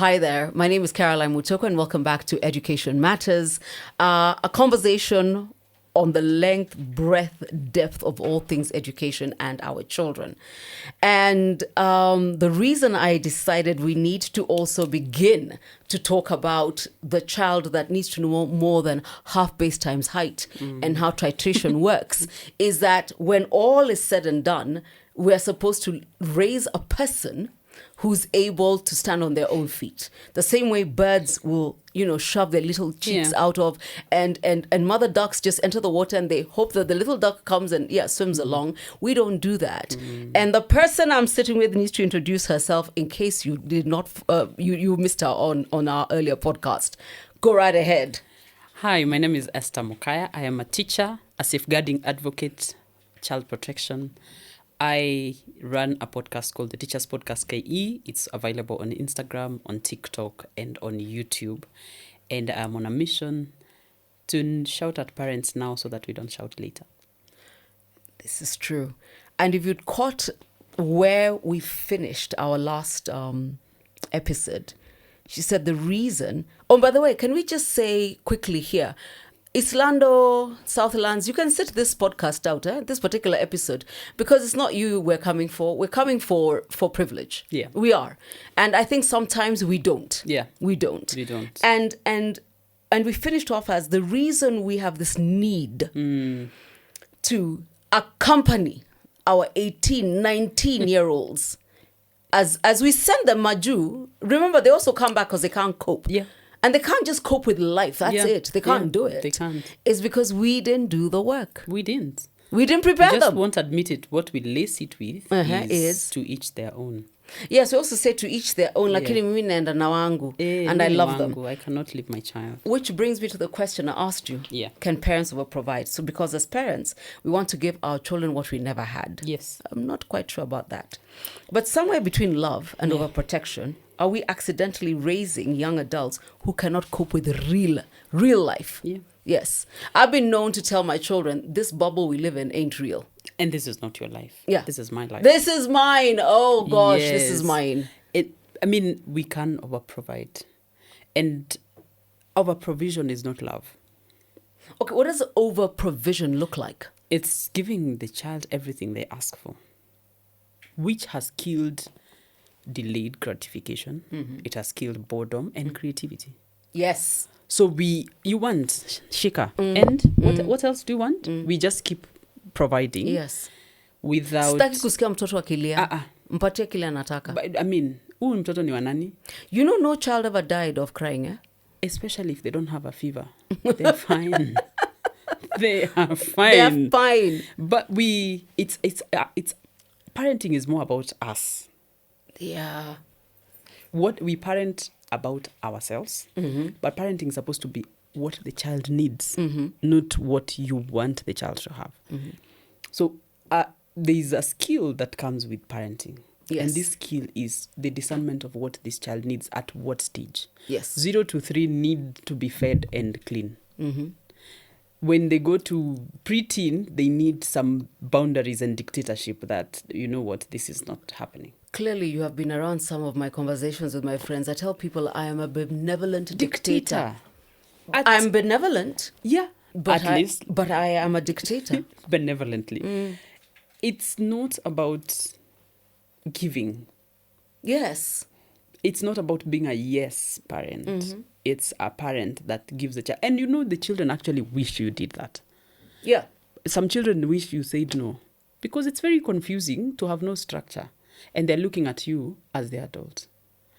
Hi there. My name is Caroline Mutoko, and welcome back to Education Matters, a conversation on the length, breadth, depth of all things education and our children. And the reason I decided we need to also begin to talk about the child that needs to know more than half base times height and how titration works is that when all is said and done, we're supposed to raise a person who's able to stand on their own feet. The same way birds will, shove their little cheeks out of, and mother ducks just enter the water and they hope that the little duck comes and swims along. We don't do that. And the person I'm sitting with needs to introduce herself in case you did not, you missed her on our earlier podcast. Go right ahead. Hi, my name is Esther Mukaya. I am a teacher, a safeguarding advocate, child protection. I run a podcast called the Teachers Podcast KE. It's available on Instagram, on TikTok, and on YouTube. And I'm on a mission to shout at parents now so that we don't shout later. This is true. And if you'd caught where we finished our last episode, she said the reason... Oh, by the way, can we just say quickly here, Islando, Southlands, you can sit this podcast out, this particular episode, because it's not you we're coming for. We're coming for privilege. Yeah. We are. And I think sometimes we don't. Yeah. We don't. We don't. And we finished off as the reason we have this need to accompany our 18, 19-year-olds as we send them Maju. Remember, they also come back because they can't cope. Yeah. And they can't just cope with life. That's it. They can't do it. They can't. It's because we didn't do the work. We didn't. We didn't prepare We just them. won't admit it. What we lace it with is to each their own. Yes, we also say to each their own. Lakini mimi naenda na wangu. And I love them. I cannot leave my child. Which brings me to the question I asked you. Yeah. Can parents over provide? So because as parents, we want to give our children what we never had. Yes. I'm not quite sure about that. But somewhere between love and overprotection, are we accidentally raising young adults who cannot cope with real life? Yeah. Yes. I've been known to tell my children, this bubble we live in ain't real. And this is not your life. Yeah. This is my life. This is mine. Oh, gosh, this is Yes. mine. We can over-provide. And over-provision is not love. Okay, what does over-provision look like? It's giving the child everything they ask for, which has killed delayed gratification. It has killed boredom and creativity. Yes. So you want shika. And what else do you want? We just keep providing. Yes. Without... Sitaki kusikia mtoto akilia. Mpatie kile anataka. But, huyu mtoto ni wa nani? You know, no child ever died of crying, eh? Especially if they don't have a fever. They're fine. They are fine. They're fine. But it's parenting is more about us. Yeah. What we parent about ourselves, but parenting is supposed to be what the child needs, not what you want the child to have. So there is a skill that comes with parenting. Yes. And this skill is the discernment of what this child needs at what stage. Yes. 0 to 3 need to be fed and clean. When they go to preteen, they need some boundaries and dictatorship that, you know what, this is not happening. Clearly, you have been around some of my conversations with my friends. I tell people I am a benevolent dictator. I'm benevolent. Yeah, But at least. But I am a dictator. Benevolently. It's not about giving. Yes. It's not about being a yes parent. It's a parent that gives a child. And the children actually wish you did that. Yeah. Some children wish you said no. Because it's very confusing to have no structure. And they're looking at you as the adult.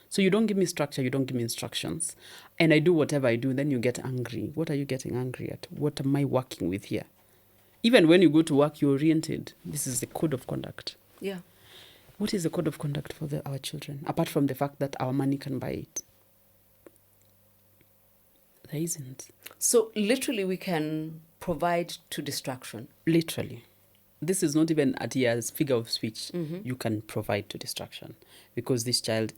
So you don't give me structure, you don't give me instructions. And I do whatever I do, then you get angry. What are you getting angry at? What am I working with here? Even when you go to work, you're oriented. This is the code of conduct. Yeah. What is the code of conduct for our children, apart from the fact that our money can buy it? There isn't. So literally we can provide to distraction. Literally. This is not even at year's figure of speech. You can provide to distraction because this child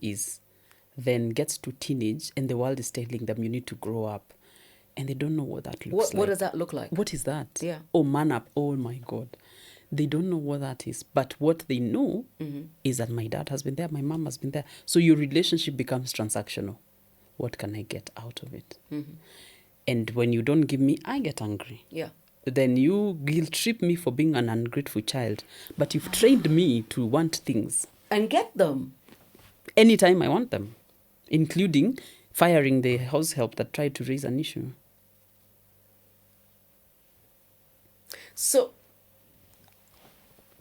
then gets to teenage and the world is telling them you need to grow up. And they don't know what that looks like. What does that look like? What is that? Yeah. Oh, man up. Oh, my God. They don't know what that is. But what they know is that my dad has been there, my mom has been there. So your relationship becomes transactional. What can I get out of it? And when you don't give me, I get angry. Yeah. Then you guilt trip me for being an ungrateful child. But you've trained me to want things. And get them. Anytime I want them. Including firing the house help that tried to raise an issue. So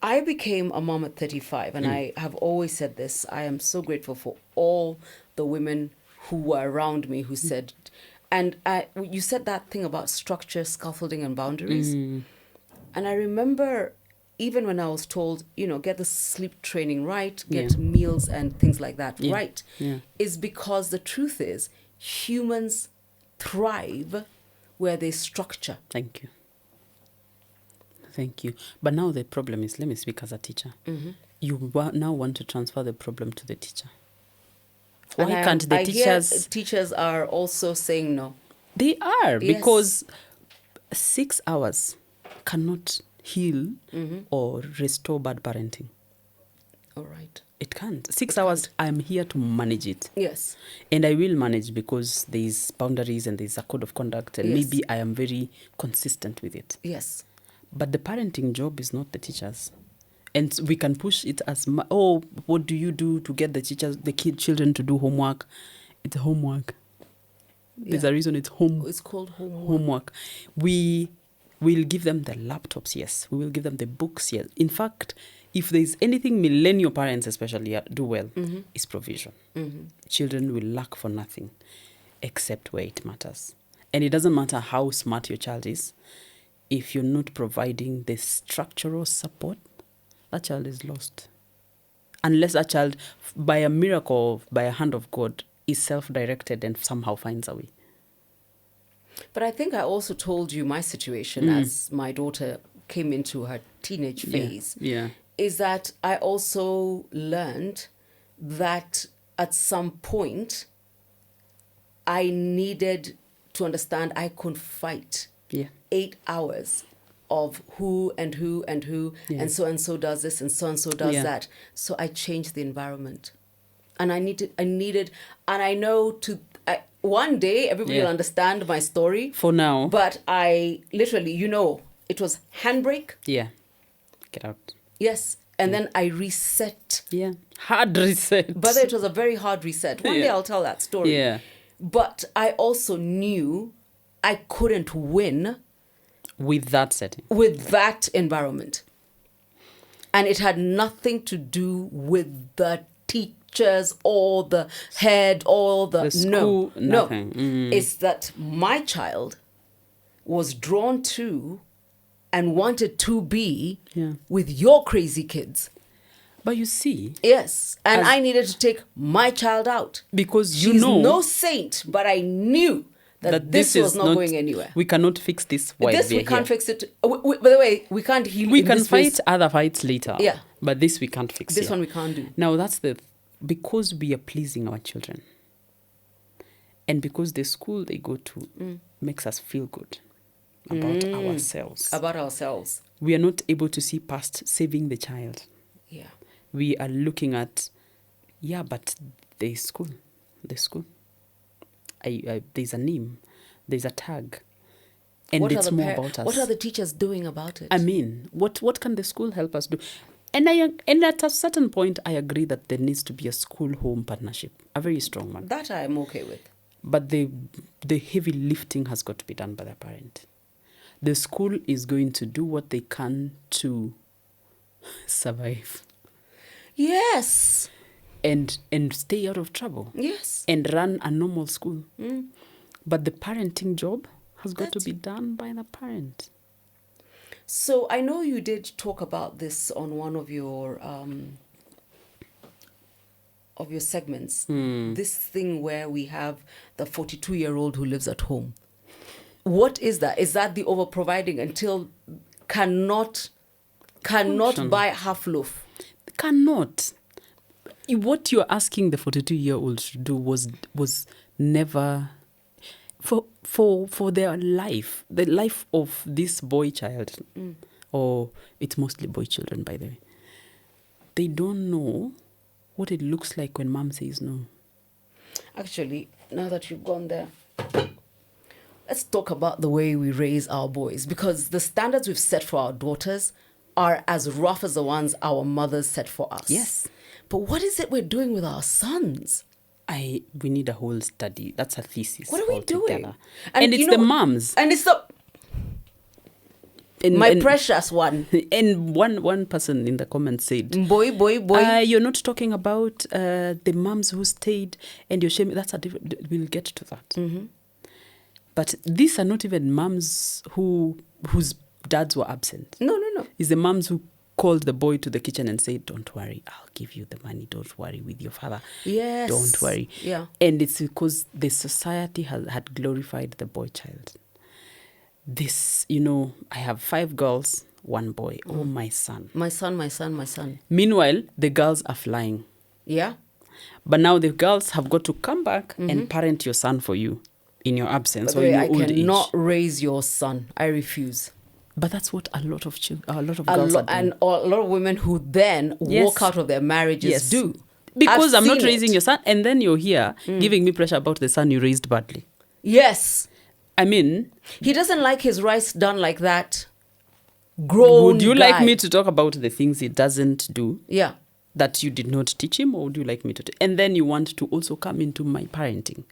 I became a mom at 35, and I have always said this. I am so grateful for all the women who were around me who said, and you said that thing about structure, scaffolding, and boundaries. And I remember even when I was told, get the sleep training right, get meals and things like that right, is because the truth is humans thrive where there's structure. Thank you. But now the problem is, let me speak as a teacher. You now want to transfer the problem to the teacher. Why can't the teachers... Teachers are also saying no. They are, because 6 hours cannot heal or restore bad parenting. All right. It can't. 6 hours, I'm here to manage it. Yes. And I will manage because there's boundaries and there's a code of conduct, and maybe I am very consistent with it. Yes. But the parenting job is not the teachers. And we can push it as, what do you do to get the children to do homework? It's homework. There's a reason it's It's called homework. We will give them the laptops, yes. We will give them the books, yes. In fact, if there's anything millennial parents especially do well, is provision. Children will lack for nothing except where it matters. And it doesn't matter how smart your child is. If you're not providing the structural support, that child is lost. Unless a child, by a miracle, by a hand of God, is self-directed and somehow finds a way. But I think I also told you my situation as my daughter came into her teenage phase. Yeah. Is that I also learned that at some point I needed to understand I couldn't fight 8 hours of who and who and who, and so does this and so does that. So I changed the environment, and I needed, and I know one day everybody will understand my story. For now, but I literally, it was handbrake. Yeah, get out. Yes, and then I reset. Yeah, hard reset. But it was a very hard reset. One day I'll tell that story. Yeah, but I also knew I couldn't win with that setting, with that environment, and it had nothing to do with the teachers or the head or the school, nothing. It's that my child was drawn to and wanted to be with your crazy kids. But you see, yes, and I needed to take my child out because she's no saint, but I knew that this was not going anywhere. We cannot fix this. We can't fix it. By the way, we can't heal. We can fight other fights later. Yeah, but this we can't fix. This one we can't do. Now that's because we are pleasing our children, and because the school they go to makes us feel good about ourselves. About ourselves, we are not able to see past saving the child. Yeah, we are looking at, but the school. There's a name, there's a tag, and it's more about us. What are the teachers doing about it? I mean, what can the school help us do? And at a certain point, I agree that there needs to be a school-home partnership, a very strong one. That I am okay with. But the heavy lifting has got to be done by the parent. The school is going to do what they can to survive. Yes. And stay out of trouble. Yes. And run a normal school. But the parenting job has got to be done by the parent. So I know you did talk about this on one of your segments. This thing where we have the 42-year-old who lives at home. What is that? Is that the over-providing until cannot buy half loaf? Cannot. What you're asking the 42-year-old to do was never for their life, the life of this boy child or it's mostly boy children, by the way, they don't know what it looks like when mom says no. Actually, now that you've gone there, let's talk about the way we raise our boys, because the standards we've set for our daughters are as rough as the ones our mothers set for us. Yes. But what is it we're doing with our sons? We need a whole study. That's a thesis. What are we altogether. doing? And it's the moms. And it's the And precious one. And one person in the comments said, Boy. you're not talking about the moms who stayed and you're shaming. That's a different. We'll get to that. Mm-hmm. But these are not even moms whose dads were absent. No. It's the moms who called the boy to the kitchen and said, "Don't worry, I'll give you the money. Don't worry with your father. Yes. Don't worry." Yeah. And it's because the society had glorified the boy child. This, I have 5 girls, 1 boy. Oh, my son. My son. Meanwhile, the girls are flying. Yeah. But now the girls have got to come back and parent your son for you in your absence or in your I old age. cannot raise your son. I refuse. But that's what a lot of girls are doing. And a lot of women who then walk out of their marriages do. Because I'm not seen raising it. your son. And then you're here giving me pressure about the son you raised badly. Yes. I mean, He doesn't like his rice done like that. Grown would you guy. like me to talk about the things he doesn't do Yeah. that you did not teach him, or would you like me to? And then you want to also come into my parenting.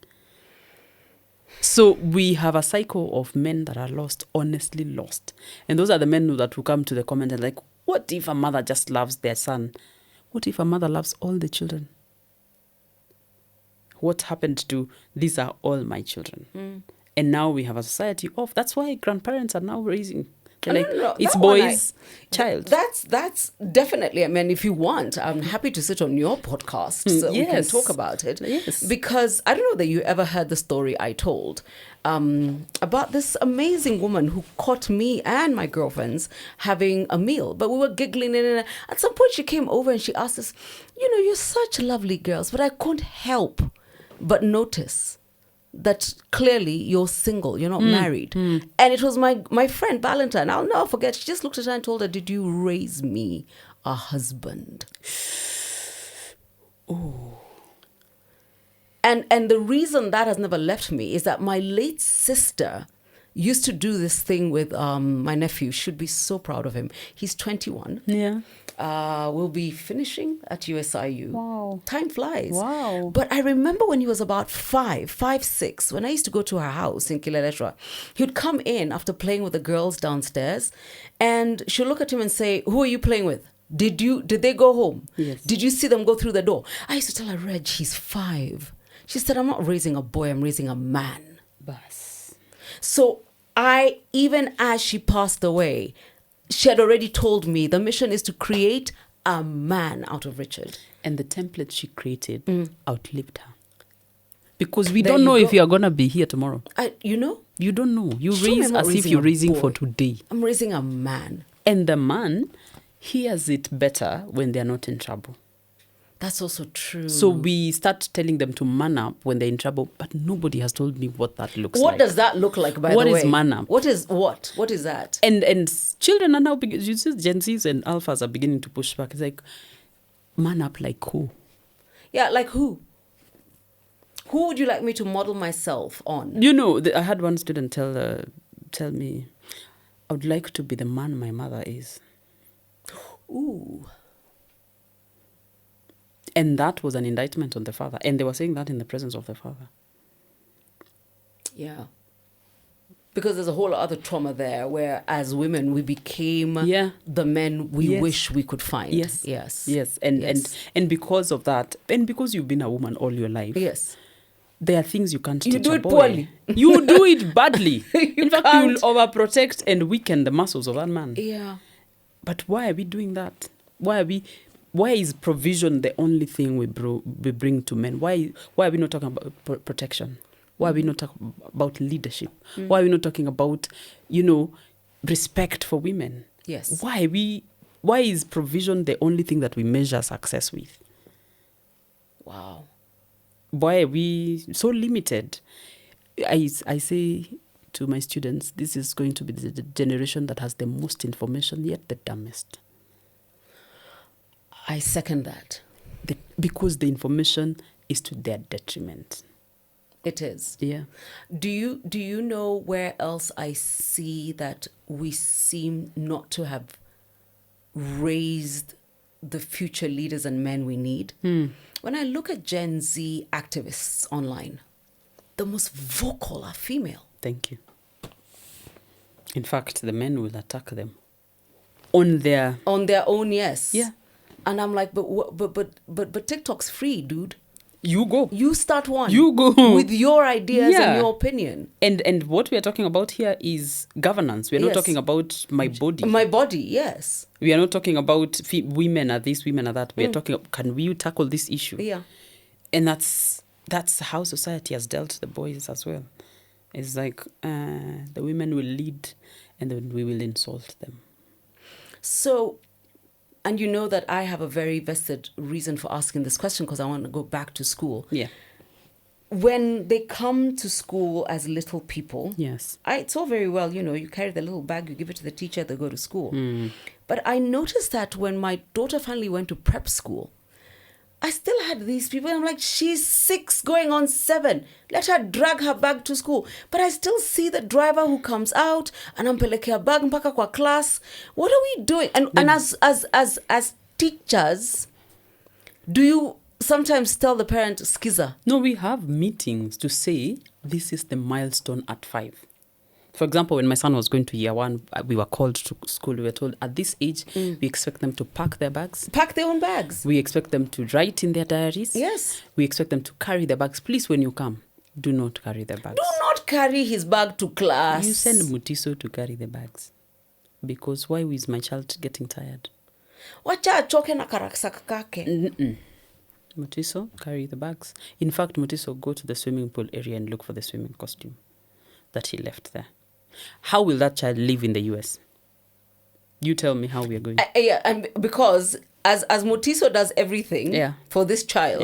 So we have a cycle of men that are lost, honestly lost. And those are the men that will come to the comment and like, what if a mother just loves their son? What if a mother loves all the children? What happened to, these are all my children? And now we have a society of, that's why grandparents are now raising. They're like, No. it's That one boys' child. That's definitely, I mean, if you want, I'm happy to sit on your podcast so we can Yes. talk about it. Yes. Because I don't know that you ever heard the story I told about this amazing woman who caught me and my girlfriends having a meal. But we were giggling and at some point she came over and she asked us, you're such lovely girls, but I couldn't help but notice that clearly you're single, you're not married. And it was my friend Valentine. I'll never forget. She just looked at her and told her, did you raise me a husband? Oh. And the reason that has never left me is that my late sister used to do this thing with my nephew. Should be so proud of him. He's 21. Yeah. We'll be finishing at USIU. Wow. Time flies. Wow. But I remember when he was about 5, 6, when I used to go to her house in Kileleshwa, he would come in after playing with the girls downstairs and she'll look at him and say, who are you playing with? Did they go home? Yes. Did you see them go through the door? I used to tell her, Reg, he's 5. She said, I'm not raising a boy, I'm raising a man. Bas. So even as she passed away, she had already told me the mission is to create a man out of Richard. And the template she created outlived her. Because we There don't know you if go. you are going to be here tomorrow. You know? You don't know. You Sure, I'm raise not as if raising you're a raising boy. for today. I'm raising a man. And the man hears it better when they're not in trouble. That's also true. So we start telling them to man up when they're in trouble, but nobody has told me what that looks like. What does that look like, by What the way? is man up? What is what? What is that? And children are now, you see, Gen Zs and Alphas are beginning to push back. It's like, man up like who? Yeah, like who? Who would you like me to model myself on? I had one student tell me, I would like to be the man my mother is. Ooh. And that was an indictment on the father. And they were saying that in the presence of the father. Yeah. Because there's a whole other trauma there where as women we became the men we wish we could find. Yes. And because of that, and because you've been a woman all your life. Yes. There are things you can't You teach do a it boy. poorly. You do it badly. In fact, can't. you'll overprotect and weaken the muscles of that man. Yeah. But why are we doing that? Why is provision the only thing we bring to men? Why are we not talking about protection? Why are we not talking about leadership? Why are we not talking about, respect for women? Yes. Why is provision the only thing that we measure success with? Wow. Why are we so limited? I say to my students, this is going to be the generation that has the most information, yet the dumbest. I second that. Because the information is to their detriment. It is. Yeah. Do you know where else I see that we seem not to have raised the future leaders and men we need? When I look at Gen Z activists online, the most vocal are female. Thank you. In fact, the men will attack them on their own, yes. Yeah. And I'm like, but TikTok's free, dude. You go. You start one. You go. With your ideas Yeah. and your opinion. And what we are talking about here is governance. We're not Yes. talking about my body. My body, yes. We are not talking about women are this, women are that. We are talking, can we tackle this issue? Yeah. And that's how society has dealt the boys as well. It's like the women will lead and then we will insult them. So, and you know that I have a very vested reason for asking this question because I want to go back to school. Yeah. When they come to school as little people, Yes. it's all very well, you carry the little bag, you give it to the teacher, they go to school. But I noticed that when my daughter finally went to prep school, I still had these people. I'm like, she's 6 going on 7. Let her drag her bag to school. But I still see the driver who comes out and anampelekea bag mpaka kwa class. What are we doing? And as teachers, do you sometimes tell the parent, skiza? No, we have meetings to say this is the milestone at 5. For example, when my son was going to year 1, we were called to school. We were told at this age, we expect them to pack their bags. Pack their own bags. We expect them to write in their diaries. Yes. We expect them to carry their bags. Please, when you come, do not carry their bags. Do not carry his bag to class. You send Mutiso to carry the bags. Because why is my child getting tired? Wacha achoke na karaksak kake. Mutiso, carry the bags. In fact, Mutiso, go to the swimming pool area and look for the swimming costume that he left there. How will that child live in the US? You tell me how we are going. And because as Mutiso does everything for this child,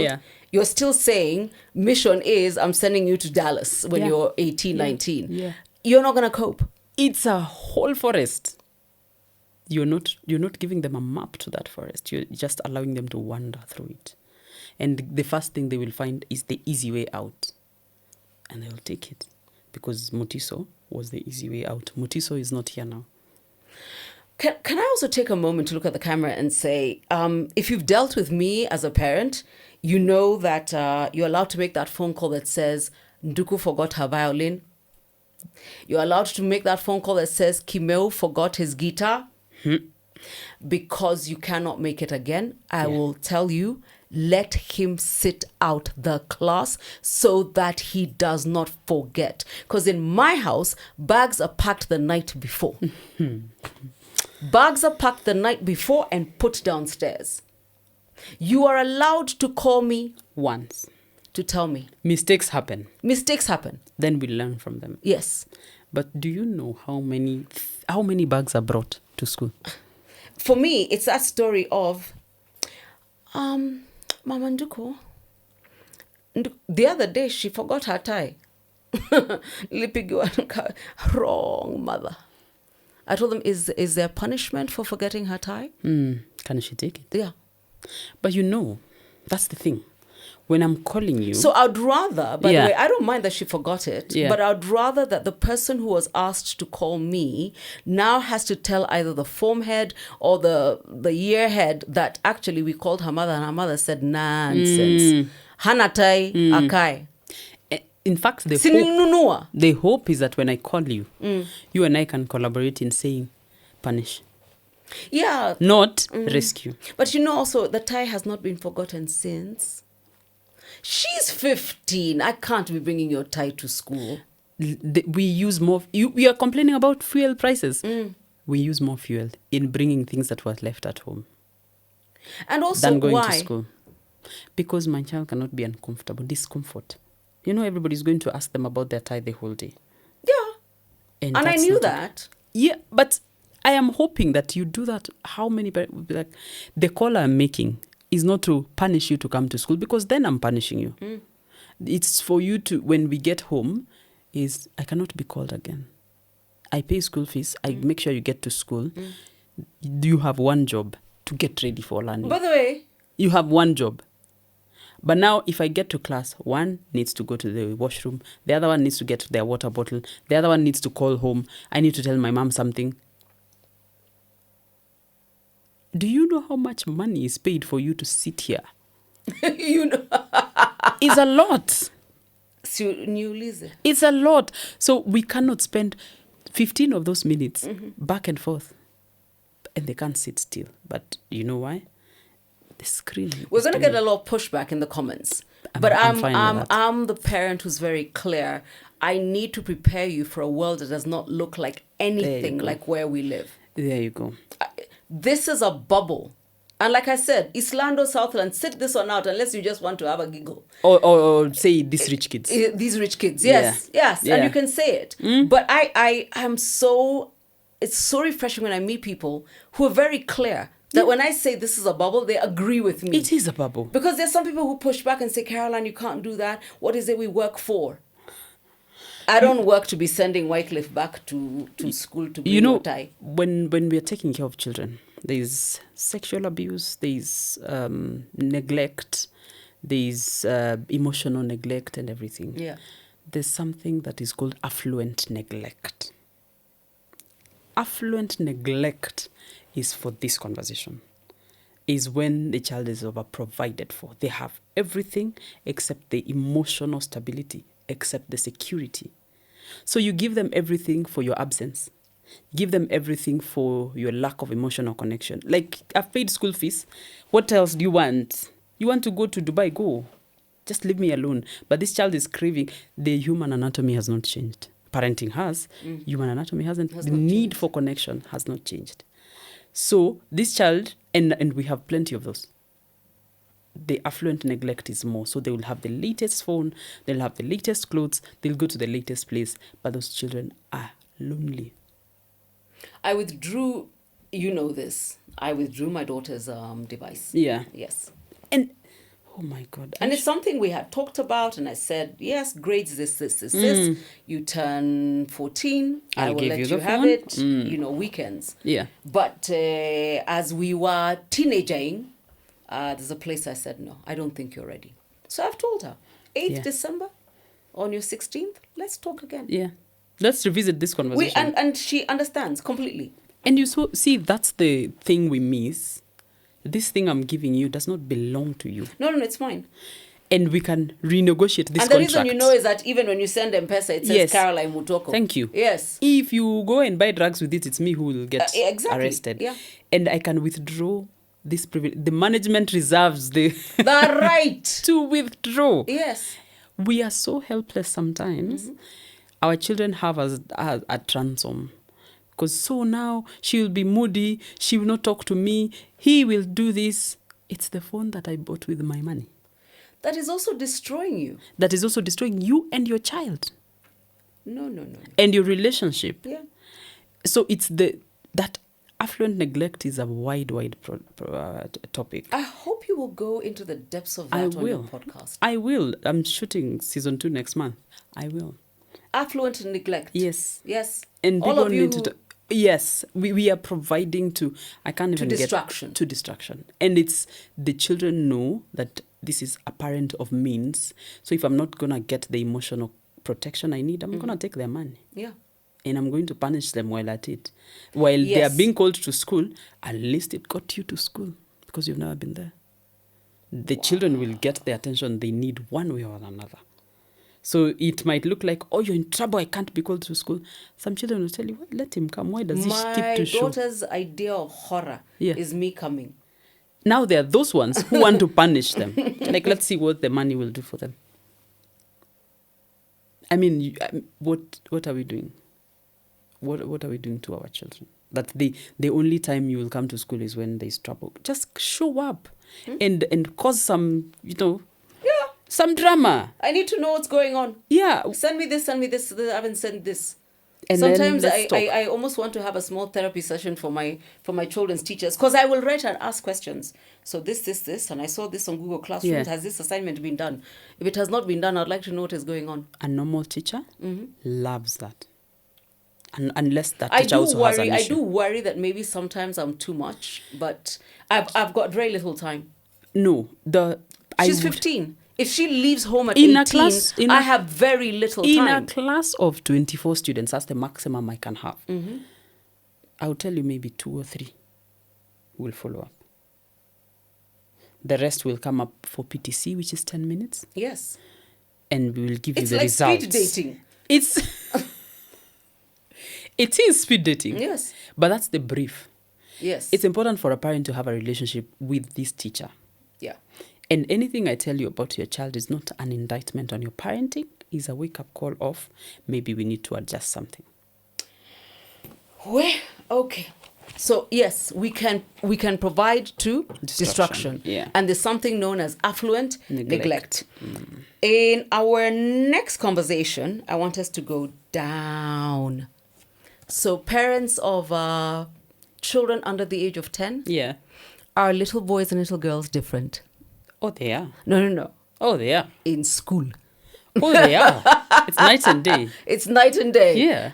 you're still saying mission is I'm sending you to Dallas when you're 18, 19. Yeah. You're not going to cope. It's a whole forest. You're not giving them a map to that forest. You're just allowing them to wander through it. And the first thing they will find is the easy way out. And they will take it. Because Mutiso was the easy way out. Mutiso is not here now. Can I also take a moment to look at the camera and say, if you've dealt with me as a parent, you know that you're allowed to make that phone call that says, Nduku forgot her violin. You're allowed to make that phone call that says, Kimeu forgot his guitar. Because you cannot make it again, I will tell you, let him sit out the class so that he does not forget. Because in my house, bags are packed the night before. Bags are packed the night before and put downstairs. You are allowed to call me once to tell me. Mistakes happen. Mistakes happen. Then we learn from them. Yes. But do you know how many bags are brought to school? For me, it's that story of Mama Nduku. The other day, she forgot her tie. Wrong, mother. I told them, is there punishment for forgetting her tie? Can she take it? Yeah. But that's the thing. When I'm calling you... So I'd rather, by the way, I don't mind that she forgot it, but I'd rather that the person who was asked to call me now has to tell either the form head or the year head that actually we called her mother and her mother said, nonsense. Hanatai akai. In fact, the hope is that when I call you, you and I can collaborate in saying, punish. Yeah. Not rescue. But also, the tie has not been forgotten since. She's 15. I can't be bringing your tie to school. We use more... We are complaining about fuel prices. We use more fuel in bringing things that were left at home. And also, than going why? to school. Because my child cannot be uncomfortable. Discomfort. Everybody's going to ask them about their tie the whole day. Yeah. And I knew that. Yeah, but I am hoping that you do that. How many parents will be like, the call I'm making is not to punish you to come to school, because then I'm punishing you. It's for you to, when we get home, is I cannot be called again. I pay school fees. I make sure you get to school. You have one job, to get ready for learning. By the way, You have one job. But now if I get to class, one needs to go to the washroom. The other one needs to get their water bottle. The other one needs to call home. I need to tell my mom something. Do you know how much money is paid for you to sit here? you know. It's a lot. It's a lot. So we cannot spend 15 of those minutes back and forth. And they can't sit still. But you know why? The screen. We're going to get a lot of pushback in the comments. But I'm the parent who's very clear. I need to prepare you for a world that does not look like anything like where we live. There you go. This is a bubble. And like I said, Islando, Southland, sit this one out unless you just want to have a giggle. Or say these rich kids. These rich kids, yes. Yeah. And you can say it. But I am so, it's so refreshing when I meet people who are very clear that when I say this is a bubble, they agree with me. It is a bubble. Because there's some people who push back and say, Caroline, you can't do that. What is it we work for? I don't work to be sending Wycliffe back to school to be a tie. When we're taking care of children, there's sexual abuse, there's neglect, there's emotional neglect and everything. Yeah. There's something that is called affluent neglect. Affluent neglect is for this conversation. Is when the child is over provided for. They have everything except the emotional stability, except the security. So you give them everything for your absence. Give them everything for your lack of emotional connection. Like, I've paid school fees. What else do you want? You want to go to Dubai? Go. Just leave me alone. But this child is craving. The human anatomy has not changed. Parenting has. Human anatomy hasn't. The need for connection has not changed. So this child, and we have plenty of those. The affluent neglect is more. So they will have the latest phone. They'll have the latest clothes. They'll go to the latest place. But those children are lonely. I withdrew, you know this. I withdrew my daughter's device. Yeah. Yes. And, oh my God. And it's something we had talked about. And I said, yes, grades this. You turn 14. I will let you have it, weekends. Yeah. But as we were teenagering, there's a place I said, no, I don't think you're ready. So I've told her, 8th December, on your 16th, let's talk again. Yeah. Let's revisit this conversation. And she understands completely. And you see, that's the thing we miss. This thing I'm giving you does not belong to you. No, it's mine. And we can renegotiate this contract. And the reason you know is that even when you send M-Pesa, it says Caroline Mutoko. Thank you. Yes. If you go and buy drugs with it, it's me who will get arrested. Yeah. And I can withdraw this privilege. The management reserves the right to withdraw. Yes. We are so helpless sometimes. Our children have a transom. Because so now she will be moody. She will not talk to me. He will do this. It's the phone that I bought with my money. That is also destroying you. That is also destroying you and your child. No. And your relationship. Yeah. So it's that affluent neglect is a wide topic. I hope you will go into the depths of that on your podcast. I will. I'm shooting season 2 next month. I will. Affluent neglect. Yes. And all of you yes, we are providing to, I can't even distraction. To distraction. And it's, the children know that this is a parent of means. So if I'm not going to get the emotional protection I need, I'm going to take their money. Yeah. And I'm going to punish them while at it. While they are being called to school, at least it got you to school because you've never been there. The children will get the attention they need one way or another. So it might look like, oh, you're in trouble, I can't be called to school. Some children will tell you, well, let him come. Why does he keep to show? My daughter's idea of horror is me coming. Now there are those ones who want to punish them. Like, let's see what the money will do for them. I mean, what are we doing? What are we doing to our children? That the only time you will come to school is when there's trouble. Just show up and cause some, some drama. I need to know what's going on. Yeah. Send me this. I haven't sent this. And then Sometimes let's talk. I almost want to have a small therapy session for my children's teachers, because I will write and ask questions. So this, and I saw this on Google Classroom. Yeah. Has this assignment been done? If it has not been done, I'd like to know what is going on. A normal teacher loves that. And unless that I teacher do also has worry. an I issue. do worry that maybe sometimes I'm too much, but I've got very little time. No, She's 15. If she leaves home at In a 18, class- in I a- have very little in time. a class of 24 students, that's the maximum I can have. I'll tell you maybe 2 or 3 will follow up. The rest will come up for PTC, which is 10 minutes, Yes. and we will give It's you the like results. speed dating. It is speed dating. Yes. But that's the brief. Yes. It's important for a parent to have a relationship with this teacher. Yeah. And anything I tell you about your child is not an indictment on your parenting, is a wake-up call of maybe we need to adjust something. Well, okay. So yes, we can provide to destruction. Yeah. And there's something known as affluent Neglect. neglect. In our next conversation, I want us to go down. So parents of children under the age of 10, Yeah. are little boys and little girls different? Oh, they are. No. Oh, they are. In school. Oh, they are. It's night and day. It's night and day. Yeah.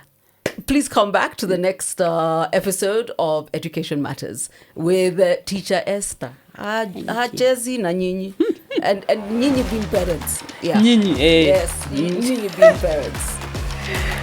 Please come back to the next episode of Education Matters with teacher Esther. Jezi na Nyinyi. and Nyinyi being parents. Yeah. Nyinyi, eh. Yes, Nyinyi being parents.